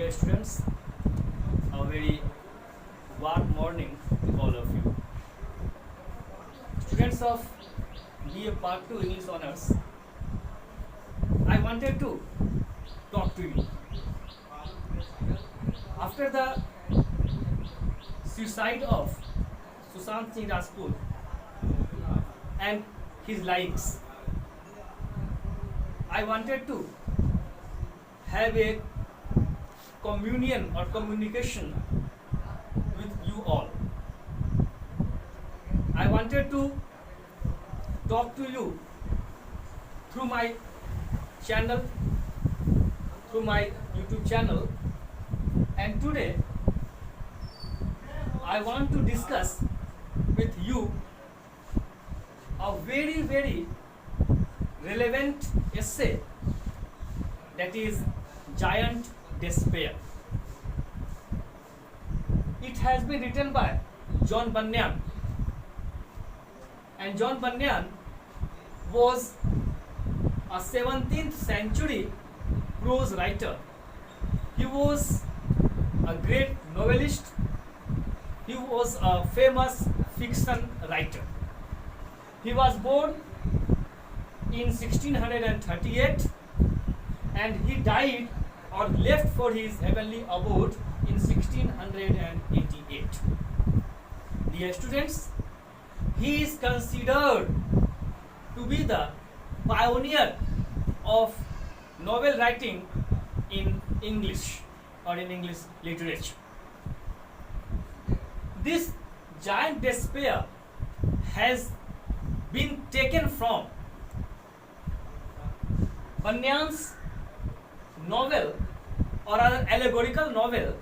Dear students, a very warm morning to all of you. Students of BA Part 2 English Honours, I wanted to talk to you. After the suicide of Sushant Singh Rajput and his likes, I wanted to have a communion or communication with you all. I wanted to talk to you through my channel, through my YouTube channel, and today I want to discuss with you a very relevant essay, that is Giant Despair. It has been written by John Bunyan, and John Bunyan was a 17th century prose writer. He was a great novelist. He was a famous fiction writer. He was born in 1638 and he died or left for his heavenly abode in 1688. Dear students, he is considered to be the pioneer of novel writing in English or in English literature. This Giant Despair has been taken from Bunyan's novel or an allegorical novel,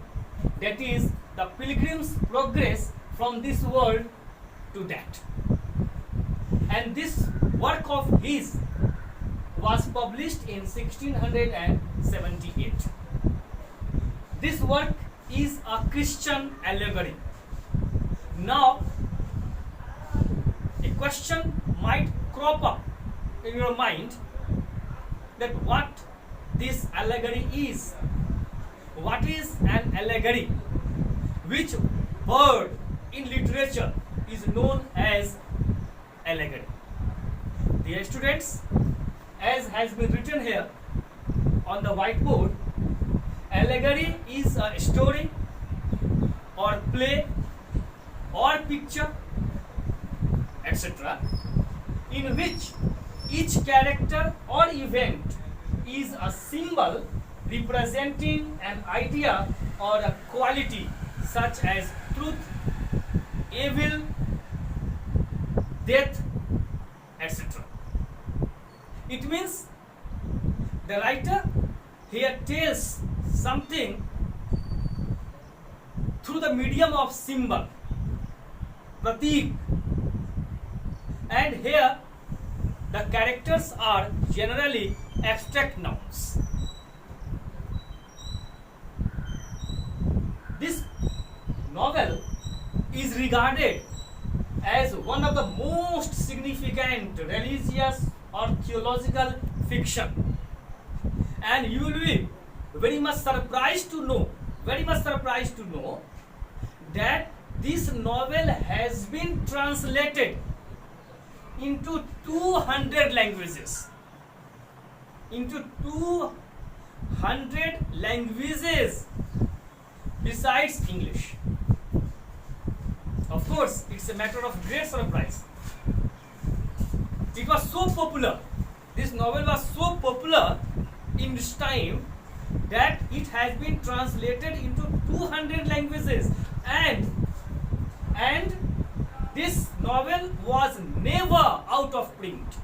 that is The Pilgrim's Progress from this world to that. And this work of his was published in 1678. This work is a Christian allegory. Now, a question might crop up in your mind that what this allegory is. What is an allegory? Which word in literature is known as allegory? Dear students, as has been written here on the whiteboard, allegory is a story or play or picture, etc., in which each character or event is a symbol representing an idea or a quality such as truth, evil, death, etc. It means the writer here tells something through the medium of symbol, pratik, and here the characters are generally abstract nouns. This novel is regarded as one of the most significant religious or theological fiction, and you will be very much surprised to know that this novel has been translated into 200 languages. Besides English. Of course, it's a matter of great surprise. It was so popular, this novel was so popular in this time that it has been translated into 200 languages, and this novel was never out of print.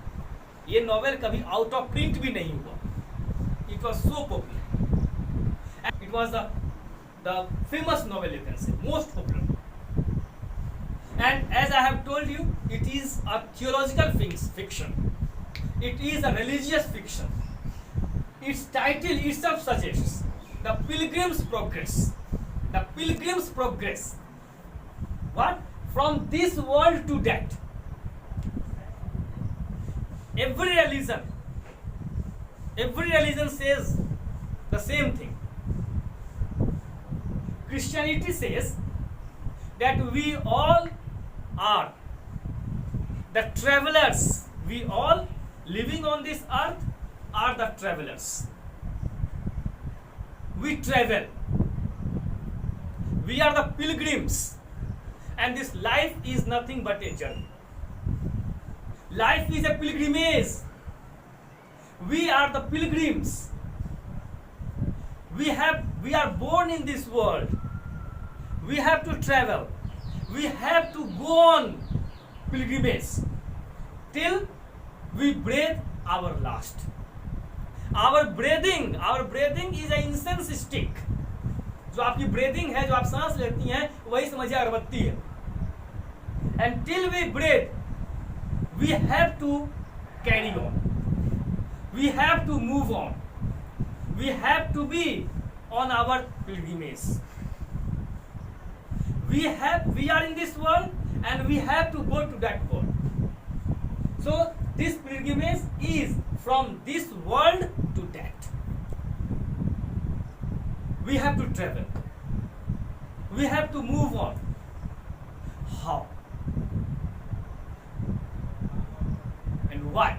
ये novel कभी out of print भी नहीं हुआ. It was so popular. And it was the famous novel, you can say, most popular. And as I have told you, it is a theological fiction. It is a religious fiction. Its title itself suggests the Pilgrim's Progress. The Pilgrim's Progress. What? From this world to that. Every religion says the same thing. Christianity says that we all are the travelers. We all living on this earth are the travelers. We travel. We are the pilgrims. And this life is nothing but a journey. Life is a pilgrimage. We are the pilgrims. We are born in this world. We have to travel. We have to go on pilgrimage till we breathe our last. Our breathing is an incense stick. जो आपकी breathing है, जो आप सांस लेती हैं, वही समझिए अगरबत्ती है. And till we breathe, we have to carry on. We have to move on. We have to be on our pilgrimage. We are in this world and we have to go to that world. So this pilgrimage is from this world to that. We have to travel. We have to move on. How? And why?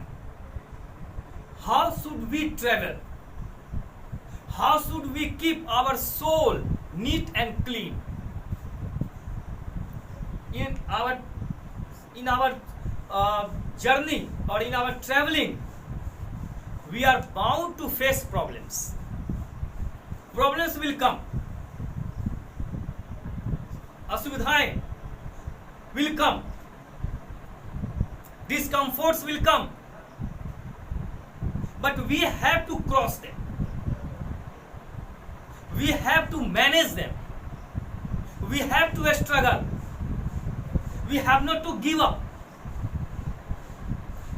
How should we travel? How should we keep our soul neat and clean? In our journey or in our traveling, we are bound to face problems. Problems will come. Asubidhaएं will come. Discomforts will come. But we have to cross them. We have to manage them. We have to struggle. We have not to give up.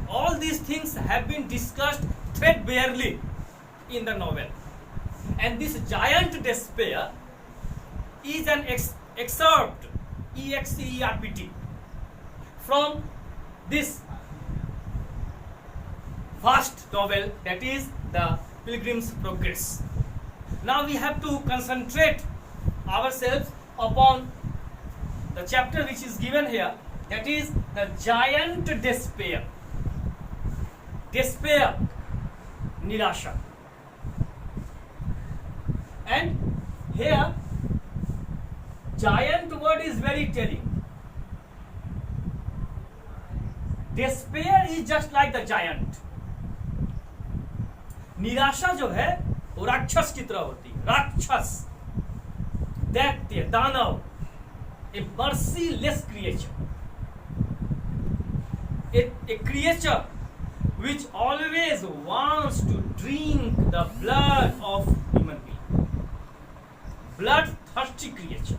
All these things have been discussed threadbarely in the novel. And this giant despair is an excerpt, EXCERPT, from this vast novel, that is the Pilgrim's Progress. Now we have to concentrate ourselves upon the chapter which is given here, that is the giant despair. Despair, nirasha. And here, giant word is very telling. Despair is just like the giant. निराशा जो है वो राक्षस की तरह होती है. राक्षस, दैत्य, दानव, a merciless creature, a creature which always wants to drink the blood of human being. Bloodthirsty creature,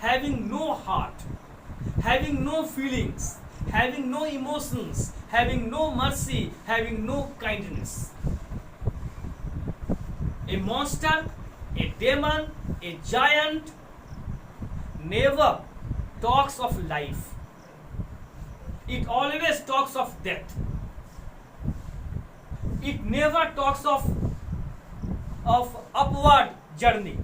having no heart, having no feelings, having no emotions, having no mercy, having no kindness. A monster, a demon, a giant never talks of life. It always talks of death. It never talks of upward journey.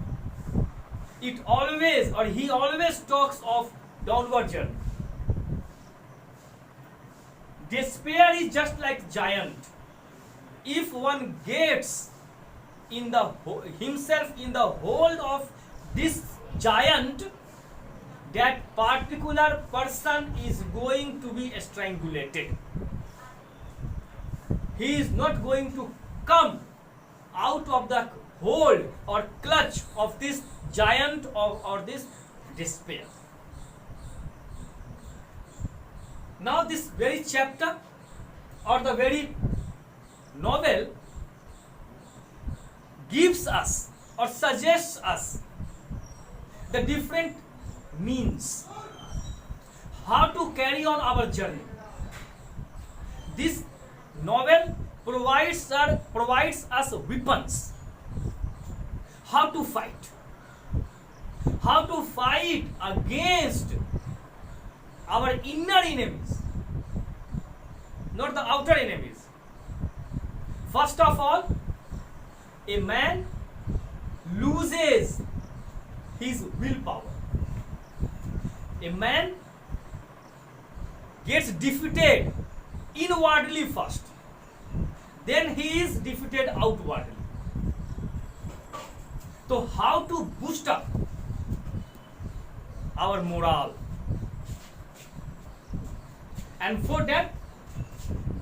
He always talks of downward journey. Despair is just like giant. If one gets himself in the hold of this giant, that particular person is going to be strangulated. He is not going to come out of the hold or clutch of this giant or this despair. Now this very chapter or the very novel gives us or suggests us the different means how to carry on our journey. This novel provides us weapons. How to fight against our inner enemies, not the outer enemies. First of all, a man loses his willpower. A man gets defeated inwardly first, then he is defeated outwardly. So how to boost up our morale? And for that,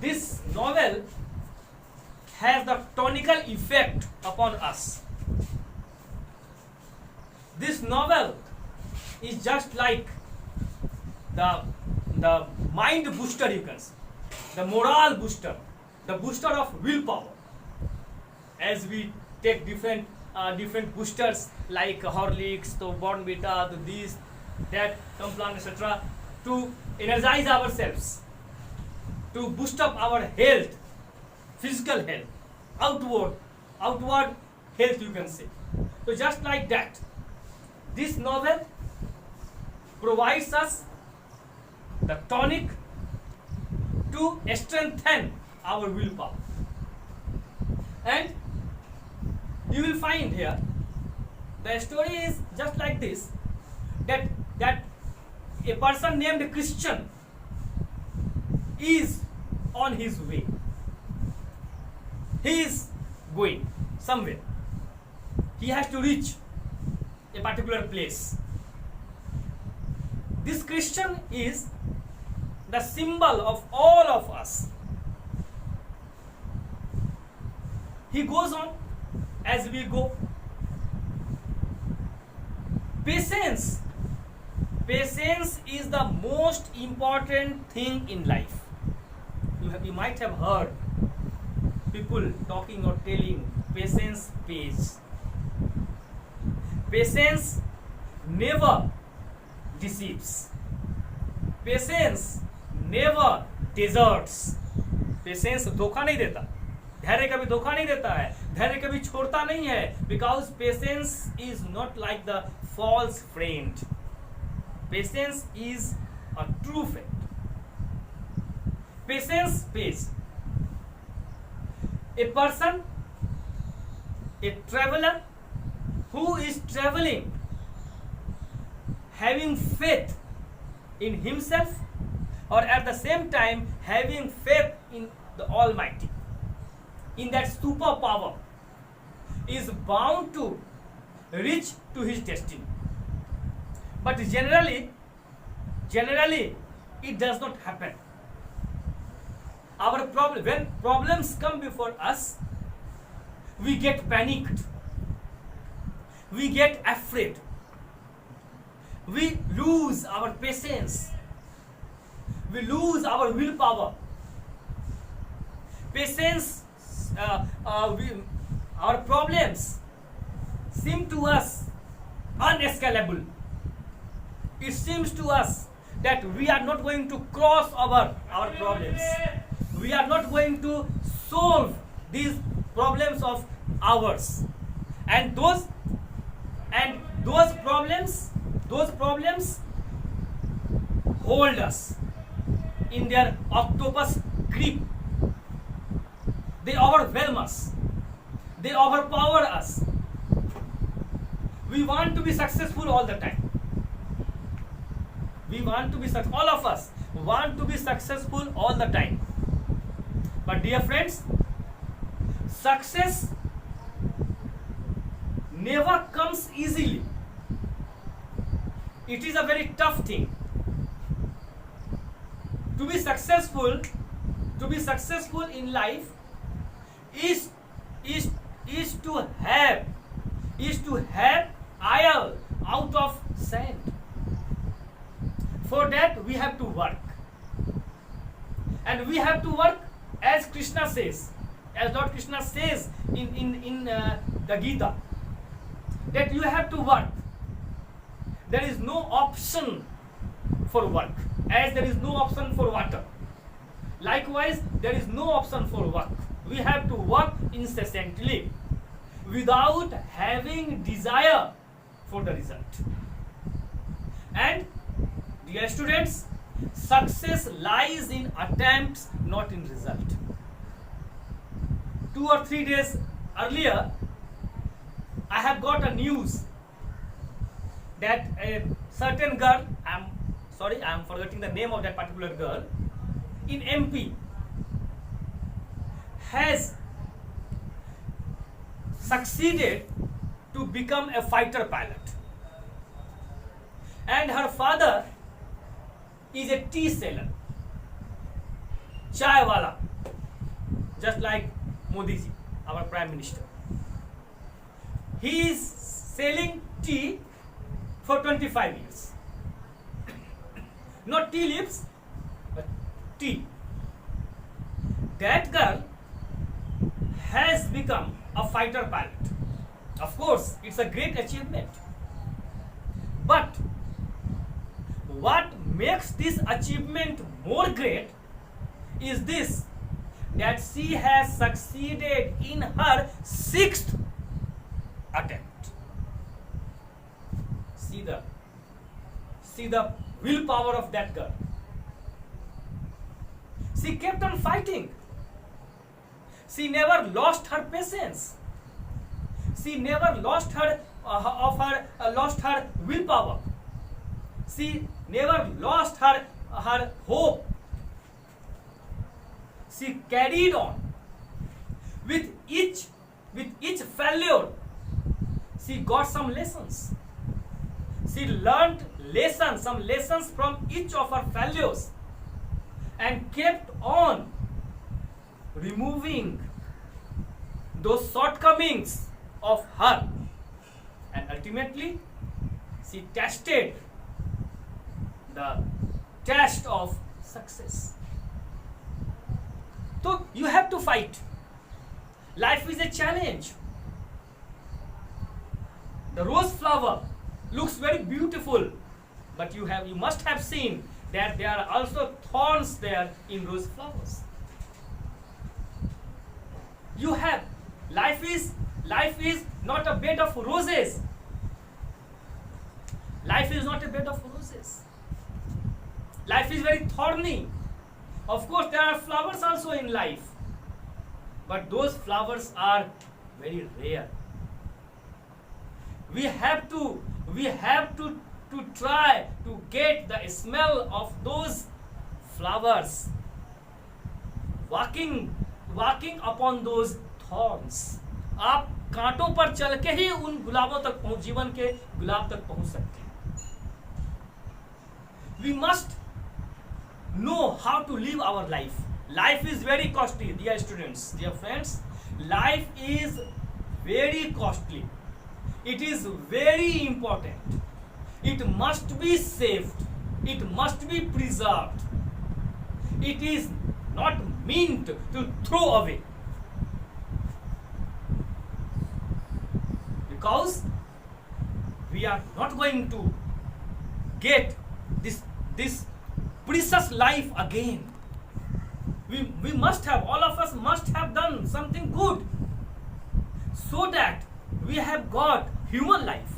this novel has the tonical effect upon us. This novel is just like the mind booster, you can say, the morale booster, the booster of willpower. As we take different boosters like Horlicks, to Bournvita, to this, that, Complan, etc., to energize ourselves, to boost up our health, physical health, outward health, you can say. So just like that, this novel provides us the tonic to strengthen our willpower. And you will find here the story is just like this, that a person named Christian is on his way. He is going somewhere. He has to reach a particular place. This Christian is the symbol of all of us. He goes on as we go. Patience is the most important thing in life. You might have heard people talking or telling patience pays. Patience never deceives. Patience never deserts. Patience धोखा नहीं देता, धैर्य कभी धोखा नहीं देता है, धैर्य कभी छोड़ता नहीं है. Because patience is not like the false friend. Patience is a true friend. Patience pays. A person, a traveler who is traveling, having faith in himself, or at the same time having faith in the Almighty, in that superpower, is bound to reach to his destiny. But generally it does not happen. Our problem, when problems come before us, we get panicked, we get afraid, we lose our patience, we lose our willpower. Patience, our problems seem to us unescalable. It seems to us that we are not going to cross over our problems. We are not going to solve these problems of ours. And those problems hold us in their octopus grip. They overwhelm us. They overpower us. We want to be successful all the time. All of us want to be successful all the time. But dear friends, success never comes easily. It is a very tough thing. To be successful in life is to have oil out of sand. For that we have to work, and we have to work as Krishna says, as Lord Krishna says in the Gita, that you have to work. There is no option for work, as there is no option for water. Likewise, there is no option for work. We have to work incessantly without having desire for the result. And dear students, success lies in attempts, not in result. 2 or 3 days earlier, I have got a news that a certain girl, I'm forgetting the name of that particular girl, in MP has succeeded to become a fighter pilot, and her father is a tea seller, chai wala, just like Modi ji, our Prime Minister. He is selling tea for 25 years. Not tea leaves, but tea. That girl has become a fighter pilot. Of course, it's a great achievement. But what makes this achievement more great is this, that she has succeeded in her 6th attempt. See the willpower of that girl. She kept on fighting. She never lost her patience. She never lost her willpower. She never lost her hope. She carried on. With each failure, she got some lessons. She learned some lessons from each of her failures, and kept on removing those shortcomings of her, and ultimately she tasted the test of success. So you have to fight. Life is a challenge. The rose flower looks very beautiful, but you must have seen that there are also thorns there in rose flowers. Life is not a bed of roses. Life is not a bed of roses. Life is very thorny. Of course, there are flowers also in life, but those flowers are very rare. We have to try to get the smell of those flowers, walking upon those thorns. आप कांटों पर चल के ही उन गुलाबों तक जीवन के गुलाब तक पहुंच सकते हैं. We must know how to live our life. Life is very costly, dear students, dear friends. Life is very costly. It is very important. It must be saved. It must be preserved. It is not meant to throw away. Because we are not going to get this precious life again. We must have, all of us must have done something good, so that we have got human life,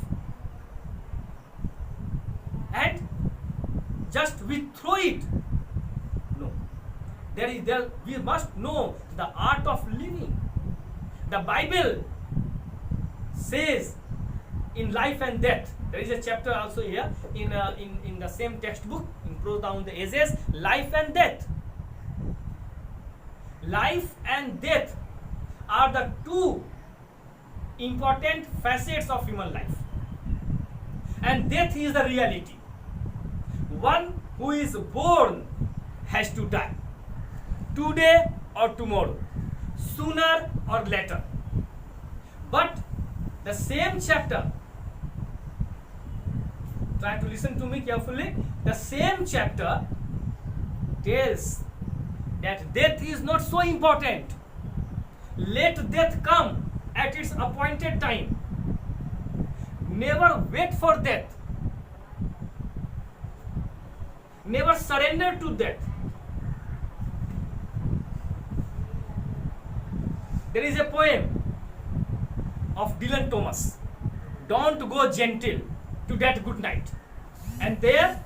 and just we throw it. No, we must know the art of living. The Bible says in life and death, there is a chapter also here in the same textbook, in Prose Down the Ages, life and death. Life and death are the two important facets of human life, and death is the reality. One who is born has to die, today or tomorrow, sooner or later. But the same chapter, try to listen to me carefully, the same chapter tells that death is not so important. Let death come at its appointed time. Never wait for death. Never surrender to death. There is a poem of Dylan Thomas, "Don't go gentle to that good night." And there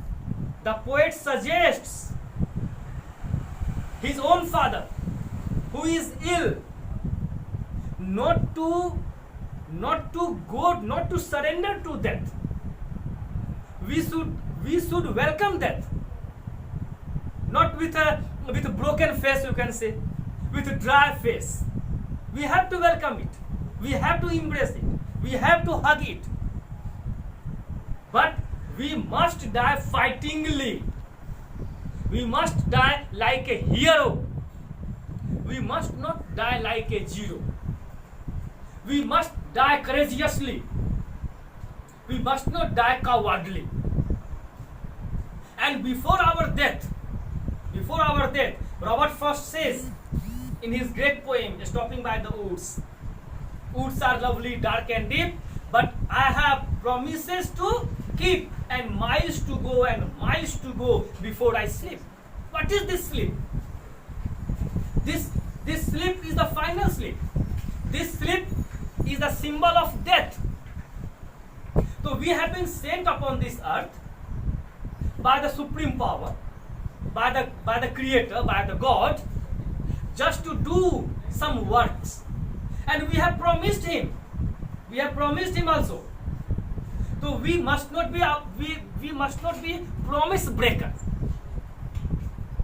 the poet suggests his own father, who is ill, not to surrender to death, we should welcome death, not with a broken face, you can say, with a dry face. We have to welcome it, we have to embrace it, we have to hug it, but we must die fightingly. We must die like a hero. We must not die like a zero. We must die courageously. We must not die cowardly. And before our death, Robert Frost says in his great poem, Stopping by the Woods, woods are lovely, dark and deep, but I have promises to keep, and miles to go before I sleep. What is this sleep? This sleep is the final sleep. This sleep is the symbol of death. So we have been sent upon this earth by the supreme power, by the creator, by the God, just to do some works, and we have promised him also. So we must not be promise breaker.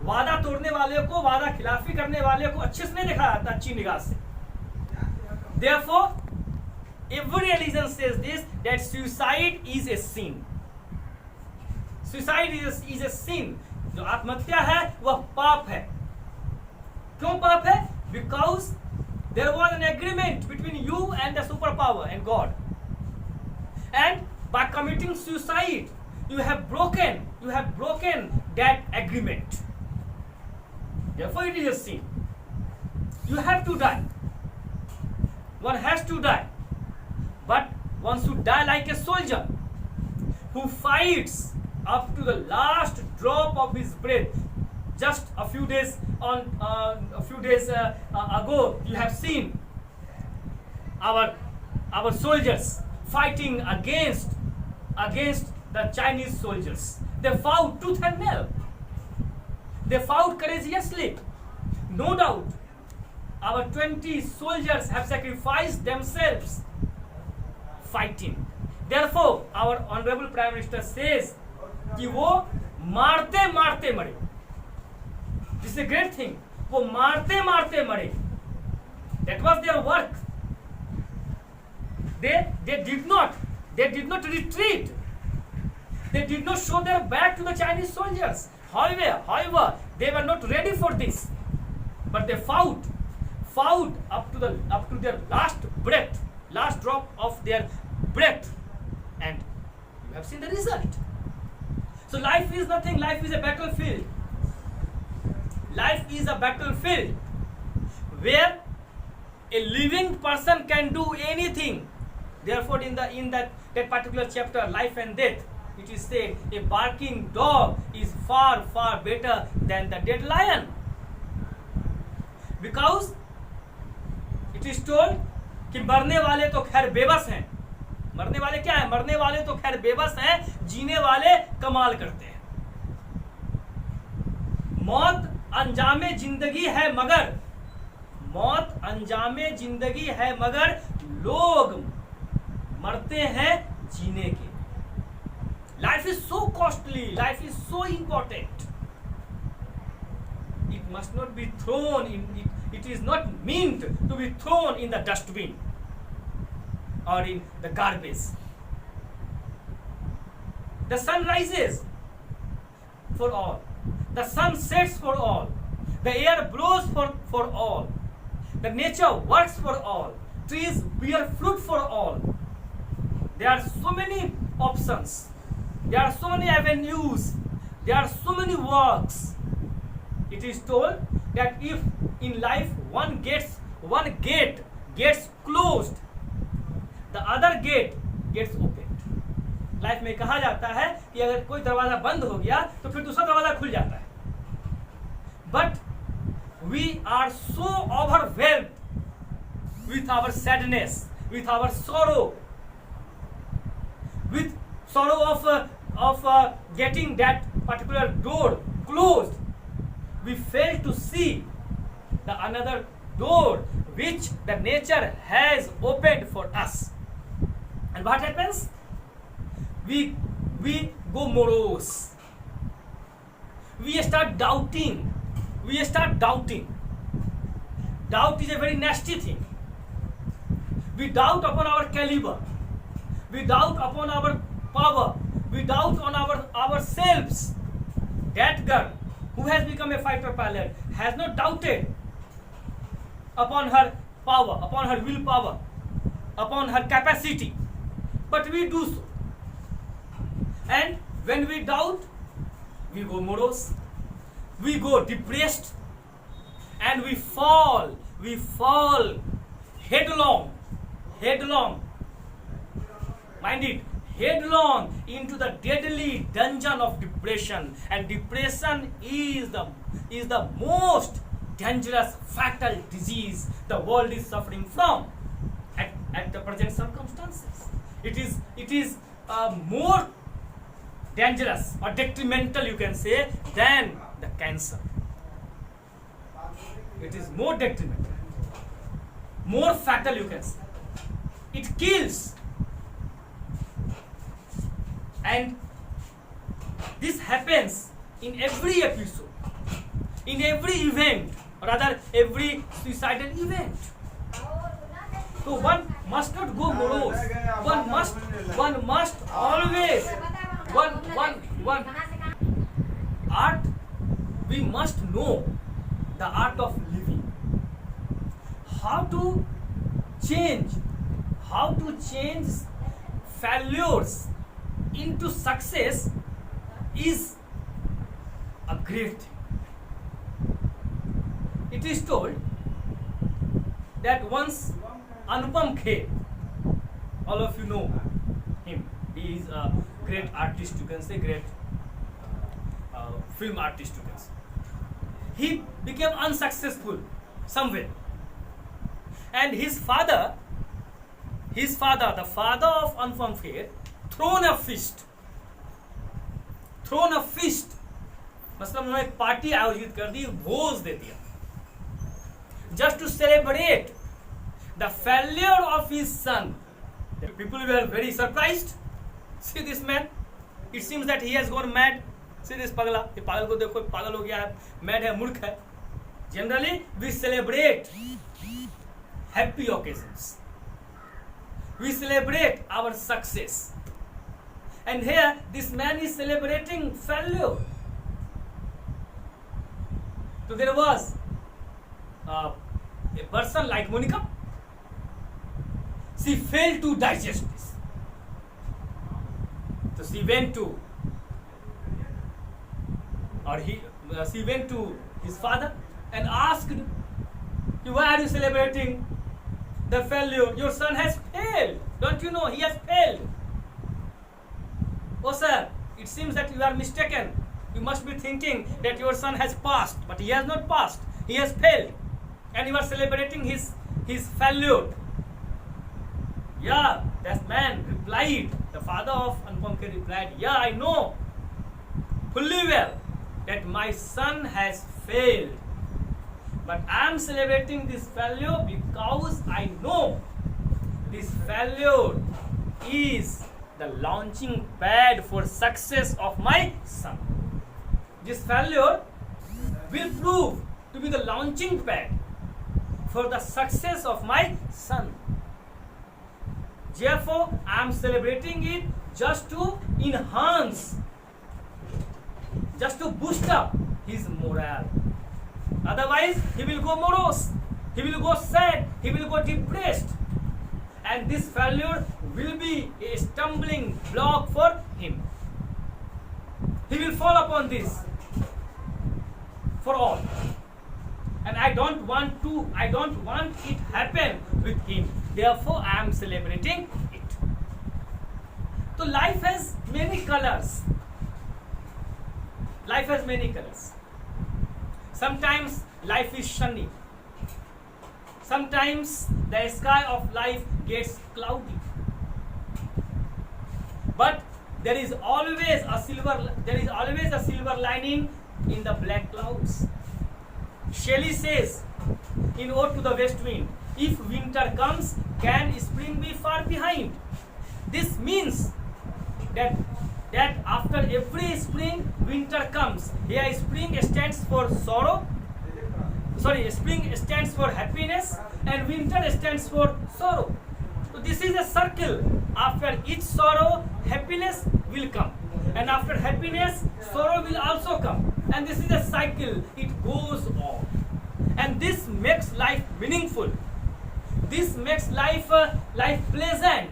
वादा तोड़ने वाले को, वादा खिलाफी करने वाले को अच्छे से नहीं देखा जाता, अच्छी निगाह से. Therefore, every religion says this, that suicide is a sin. Suicide is a sin. जो आत्महत्या है वह पाप है. क्यों पाप है? Because there was an agreement between you and the superpower and God, and by committing suicide you have broken that agreement. Therefore it is a sin. You have to die. One has to die, but one should die like a soldier who fights up to the last drop of his breath. Just a few days ago, you have seen our soldiers fighting against the Chinese soldiers. They fought tooth and nail. They fought courageously. No doubt, our 20 soldiers have sacrificed themselves fighting. Therefore, our honorable Prime Minister says कि वो मारते मारते मरे. This is a great thing. वो मारते मारते मरे. That was their work. They did not retreat. They did not show their back to the Chinese soldiers. However, they were not ready for this. But they fought up to their last breath, last drop of their breath, and you have seen the result. So life is nothing. Life is a battlefield. Life is a battlefield where a living person can do anything. Therefore, in that particular chapter, Life and Death, it is said a barking dog is far better than the dead lion, because it is told कि मरने वाले तो खैर बेबस हैं. मरने वाले क्या है? मरने वाले तो खैर बेबस हैं, जीने वाले कमाल करते हैं. मौत अंजामे जिंदगी है मगर लोग मरते हैं जीने के. Life is so costly, life is so important. It must not be thrown in, it is not meant to be thrown in the dustbin or in the garbage. The sun rises for all, the sun sets for all, the air blows for all, the nature works for all, trees bear fruit for all. There are so many options, there are so many avenues, there are so many works. It is told that if in life one gate gets closed, the other gate gets opened. Life में कहा जाता है कि अगर कोई दरवाजा बंद हो गया तो फिर दूसरा दरवाजा खुल जाता है. But we are so overwhelmed with our sadness, with our sorrow, with sorrow of getting that particular door closed. We fail to see the another door which the nature has opened for us. And what happens? We go morose. We start doubting. Doubt is a very nasty thing. We doubt upon our caliber. We doubt upon our power. We doubt on ourselves. That girl who has become a fighter pilot has not doubted upon her power, upon her willpower, upon her capacity. But we do so. And when we doubt, we go morose, we go depressed, and we fall headlong, mind it, headlong into the deadly dungeon of depression. And depression is the most dangerous fatal disease the world is suffering from at the present circumstances. It is more dangerous or detrimental, you can say, than the cancer. It is more detrimental, more fatal, you can say. It kills. And this happens in every episode, in every event, or rather every suicidal event. So one must not go morose. One must always art. We must know the art of living. How to change failures into success is a great thing. It is told that once Anupam Kher, all of you know him, he is a great artist, you can say, great film artist, you can say. He became unsuccessful somewhere, and his father, the father of Anupam Kher, thrown a feast, मतलब उन्होंने एक party आयोजित कर दी, भोज दे दिया, just to celebrate the failure of his son. The people were very surprised. See this man, it seems that he has gone mad. See this pagla, ये पागल को देखो, पागल हो गया है, mad है, मूर्ख है. Generally we celebrate happy occasions, we celebrate our success, and here this man is celebrating failure. So there was a person like Monica. She failed to digest this. So she went to his father and asked, why are you celebrating the failure? Your son has failed. Don't you know he has failed? Oh sir, it seems that you are mistaken. You must be thinking that your son has passed, but he has not passed. He has failed, and you are celebrating his failure. Yeah, that man replied. The father of Anupam Kher replied, yeah, I know fully well that my son has failed, but I am celebrating this failure because I know this failure is the launching pad for success of my son. This failure will prove to be the launching pad for the success of my son. Therefore, I am celebrating it just to enhance, just to boost up his morale. Otherwise, he will go morose, he will go sad, he will go depressed, and this failure will be a stumbling block for him. He will fall upon this for all, and I don't want it happen with him. Therefore, I am celebrating it. So life has many colors. Sometimes life is sunny. Sometimes the sky of life gets cloudy. But there is always a silver lining in the black clouds. Shelley says in Ode to the West Wind, if winter comes, can spring be far behind? This means that that after every spring, winter comes. Here, spring stands for sorrow. Sorry, spring stands for happiness, and winter stands for sorrow. So this is a circle. After each sorrow, happiness will come, and after happiness, sorrow will also come. And this is a cycle. It goes on, and this makes life meaningful. This makes life pleasant.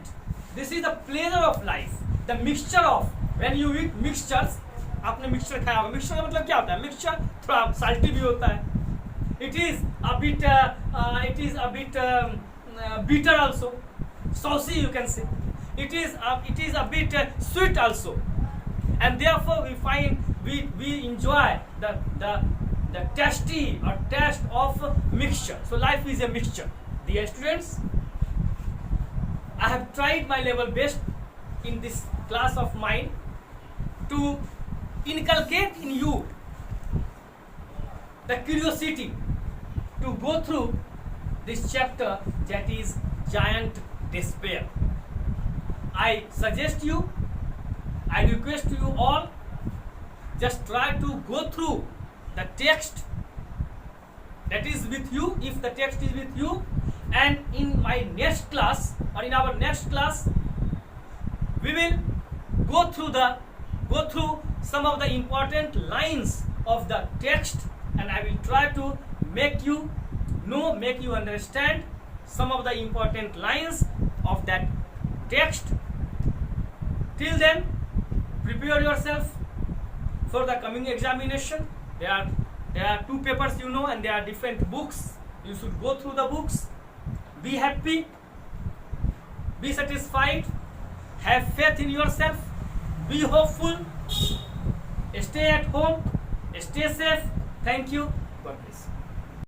This is the pleasure of life. The mixture of, when you eat mixtures, आपने mixture खाया होगा. Mixture का मतलब क्या होता है? Mixture थोड़ा salty भी होता है. It is a bit bitter also, saucy you can say. It is a bit sweet also, and therefore we find we enjoy the tasty or taste of mixture. So life is a mixture. Dear students, I have tried my level best in this class of mine to inculcate in you the curiosity to go through this chapter, that is giant despair. I suggest you, I request you all, just try to go through the text that is with you, if the text is with you, and in my next class, or in our next class, we will go through some of the important lines of the text, and I will try to make you know, make you understand some of the important lines of that text. Till then, prepare yourself for the coming examination. There are 2 papers, you know, and there are different books. You should go through the books. Be happy, be satisfied, have faith in yourself, be hopeful, stay at home, stay safe. Thank you. God bless.